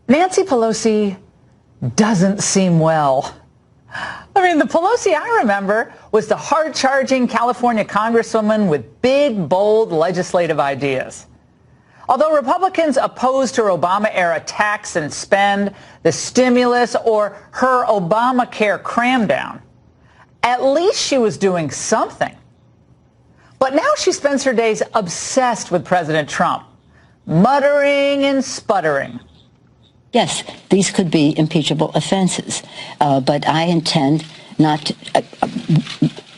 Nancy Pelosi doesn't seem well. I mean, the Pelosi I remember was the hard-charging California congresswoman with big, bold legislative ideas. Although Republicans opposed her Obama-era tax and spend, the stimulus, or her ObamaCare cramdown, at least she was doing something. But now she spends her days obsessed with President Trump, muttering and sputtering. Yes, these could be impeachable offenses, but I intend not to.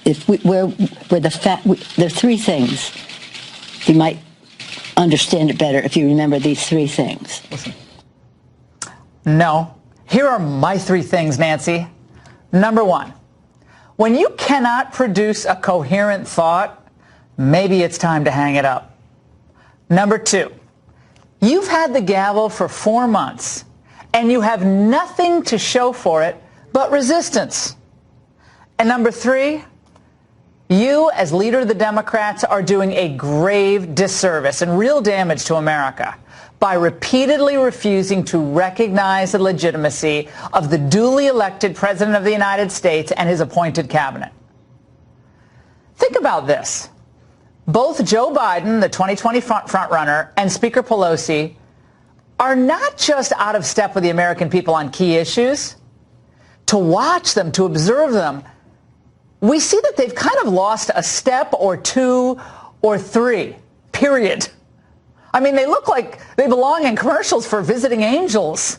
There are three things. You might understand it better if you remember these three things. Listen. No. Here are my three things, Nancy. Number one, when you cannot produce a coherent thought, maybe it's time to hang it up. Number two, you've had the gavel for 4 months, and you have nothing to show for it but resistance. And number three, you, as leader of the Democrats, are doing a grave disservice and real damage to America by repeatedly refusing to recognize the legitimacy of the duly elected President of the United States and his appointed cabinet. Think about this. Both Joe Biden, the 2020 frontrunner, and Speaker Pelosi are not just out of step with the American people on key issues. To watch them, to observe them, we see that they've kind of lost a step or two or three, period. I mean, they look like they belong in commercials for visiting angels.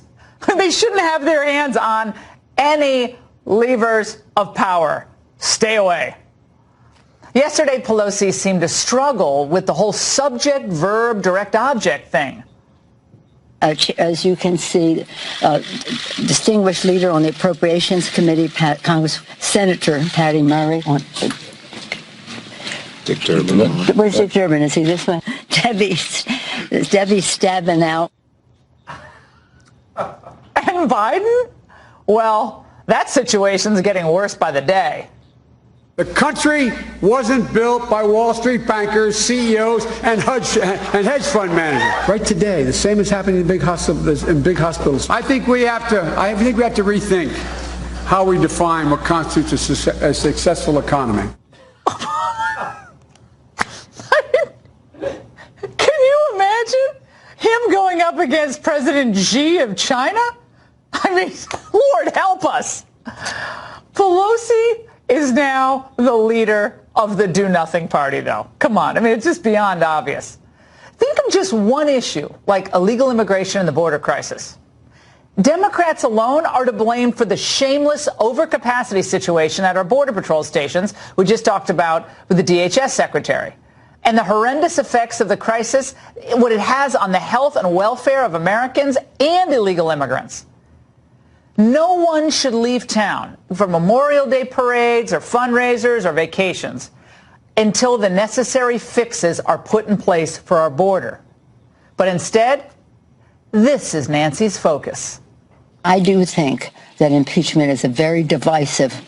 They shouldn't have their hands on any levers of power. Stay away. Yesterday, Pelosi seemed to struggle with the whole subject, verb, direct object thing. As you can see, distinguished leader on the Appropriations Committee, Senator Patty Murray. Dick Durbin. Where's Dick Durbin? Is he this one? Debbie's stabbing out. And Biden? Well, that situation's getting worse by the day. The country wasn't built by Wall Street bankers, CEOs, and hedge fund managers. Right today, the same is happening in big hospitals. I think we have to rethink how we define what constitutes a successful economy. Can you imagine him going up against President Xi of China? I mean, Lord help us. Pelosi is now the leader of the do-nothing party, though. Come on. I mean, it's just beyond obvious. Think of just one issue, like illegal immigration and the border crisis. Democrats alone are to blame for the shameless overcapacity situation at our Border Patrol stations we just talked about with the DHS secretary, and the horrendous effects of the crisis, what it has on the health and welfare of Americans and illegal immigrants. No one should leave town for Memorial Day parades or fundraisers or vacations until the necessary fixes are put in place for our border. But instead, this is Nancy's focus. I do think that impeachment is a very divisive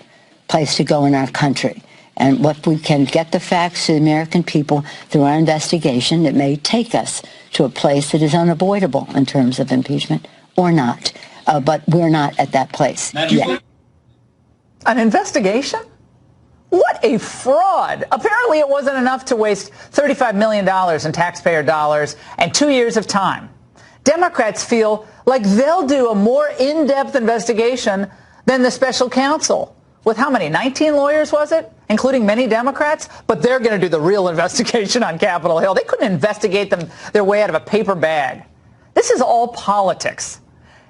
place to go in our country. And what we can get the facts to the American people through our investigation, it may take us to a place that is unavoidable in terms of impeachment or not. But we're not at that place yet. An investigation? What a fraud. Apparently it wasn't enough to waste $35 million in taxpayer dollars and 2 years of time. Democrats feel like they'll do a more in-depth investigation than the special counsel. With how many? 19 lawyers, was it? Including many Democrats? But they're going to do the real investigation on Capitol Hill. They couldn't investigate their way out of a paper bag. This is all politics.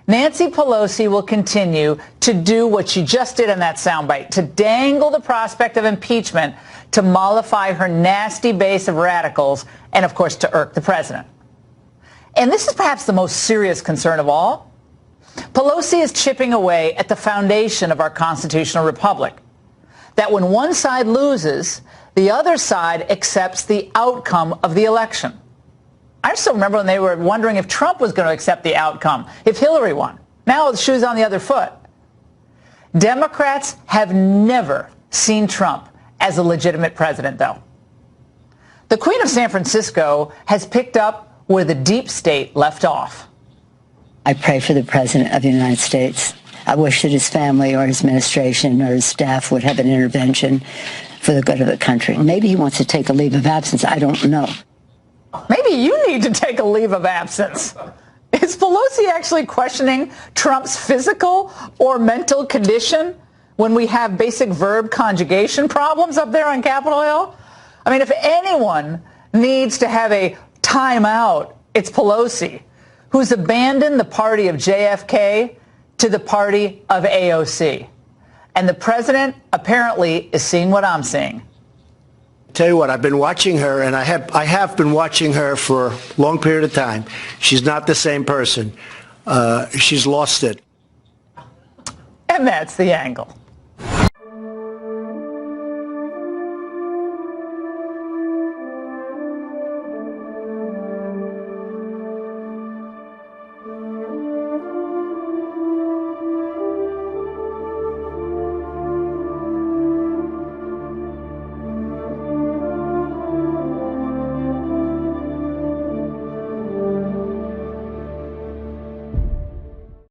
Nancy Pelosi will continue to do what she just did in that soundbite, to dangle the prospect of impeachment to mollify her nasty base of radicals and, of course, to irk the president. And this is perhaps the most serious concern of all. Pelosi is chipping away at the foundation of our constitutional republic, that when one side loses, the other side accepts the outcome of the election. I still remember when they were wondering if Trump was going to accept the outcome, if Hillary won. Now the shoe's on the other foot. Democrats have never seen Trump as a legitimate president, though. The Queen of San Francisco has picked up where the deep state left off. I pray for the President of the United States. I wish that his family or his administration or his staff would have an intervention for the good of the country. Maybe he wants to take a leave of absence. I don't know. Maybe you need to take a leave of absence. Is Pelosi actually questioning Trump's physical or mental condition when we have basic verb conjugation problems up there on Capitol Hill? I mean, if anyone needs to have a timeout, it's Pelosi, who's abandoned the party of JFK to the party of AOC. And the president apparently is seeing what I'm seeing. Tell you what, I've been watching her, and I have been watching her for a long period of time. She's not the same person. She's lost it. And that's the angle.